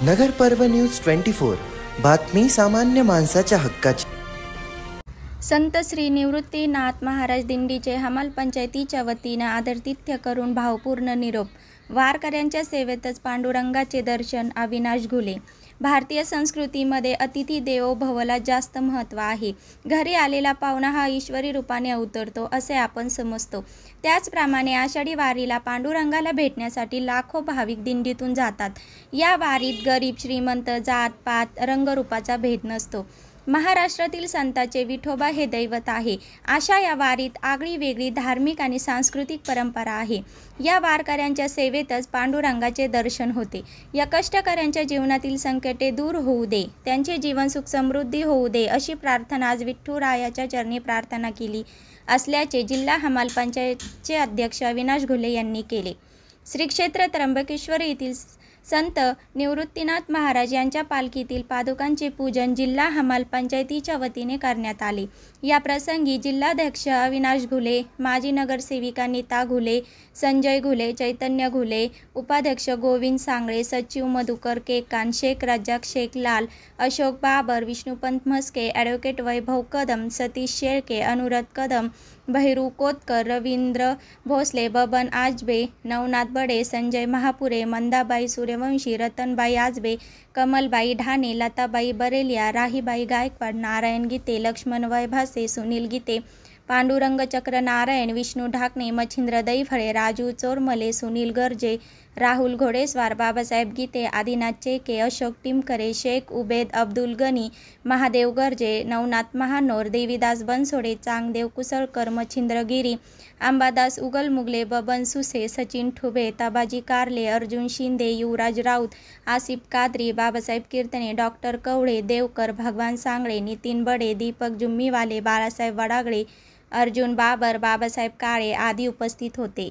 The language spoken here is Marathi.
नगर पर्व न्यूज 24 बातमी सामान्य माणसाच्या हक्काची। संत श्री निवृत्तीनाथ महाराज दिंडीचे हमाल पंचायतीच्या वतीनं आदरातिथ्य करून भावपूर्ण निरोप। वारकऱ्यांच्या सेवेतच पांडुरंगाचे दर्शन। अविनाश घुले। भारतीय संस्कृतीमध्ये अतिथी देवो भवला जास्त महत्त्व आहे। घरी आलेला पाहुणा हा ईश्वरी रूपाने अवतरतो असे आपण समजतो। त्याचप्रमाणे आषाढी वारीला पांडुरंगाला भेटण्यासाठी लाखो भाविक दिंडीतून जातात। या वारीत गरीब श्रीमंत जात पात रंगरूपाचा भेद नसतो। महाराष्ट्रातील संतांचे विठोबा हे दैवत आहे। अशा या वारीत आगळी वेगळी धार्मिक आणि सांस्कृतिक परंपरा आहे। या वारकऱ्यांच्या सेवेतच पांडुरंगाचे दर्शन होते। या कष्टकऱ्यांच्या जीवनातील संकटे दूर होऊ दे, त्यांचे जीवन सुख समृद्धी होऊ दे अशी प्रार्थना आज विठुरायाच्या चरणी प्रार्थना केली असल्याचे जिल्हा हमाल पंचायतचे अध्यक्ष अविनाश घुले यांनी केले। श्री क्षेत्र त्र्यंबकेश्वर येथील संत निवृत्तीनाथ महाराज यांच्या पालखीतील पादुकांचे पूजन जिल्हा हमाल पंचायतीच्या वतीने करण्यात आले। या प्रसंगी जिल्हाध्यक्ष अविनाश घुले, माजी नगरसेविका नीता घुले, संजय घुले, चैतन्य घुले, उपाध्यक्ष गोविंद सांगळे, सचिव मधुकर केकान, शेख रज्जाक, शेख लाल, अशोक बाबर, विष्णुपंत म्हस्के, ॲडव्होकेट वैभव कदम, सतीश शेळके, अनुराध कदम, भैरू कोतकर, रवींद्र भोसले, बबन आजबे, नवनाथ बडे, संजय महापुरे, मंदाबाई सूर्यवंशी, रतनबाई आजबे, कमलबाई ढाणे, लताबाई बरेलिया, राहीबाई गायकवाड, नारायण गीते, लक्ष्मण वैभासे, सुनील गीते, पांडुरंग चक्र नारायण, विष्णू ढाकणे, मच्छिंद्र दैफळे, राजू चोरमले, सुनील गर्जे, राहुल घोडेस्वार, बाबासाहेब गीते, आदिनाथ चेके, अशोक टिमकरे, शेख उबेद अब्दुल गनी, महादेव गर्जे, नवनाथ महानोर, देवीदास बनसोडे, चांगदेव कुसळकर, मच्छिंद्र गिरी, अंबादास उगलमुगले, बबन सुसे, सचिन ठुबे, तबाजी कारले, अर्जुन शिंदे, युवराज राऊत, आसिफ कादरी, बाबासाहेब कीर्तने, डॉक्टर कवळे, देवकर, भगवान सांगळे, नितीन बडे, दीपक जुम्मीवाले, बाळासाहेब वडागळे, अर्जुन बाबर, बाबासाहेब काळे आदी उपस्थित होते।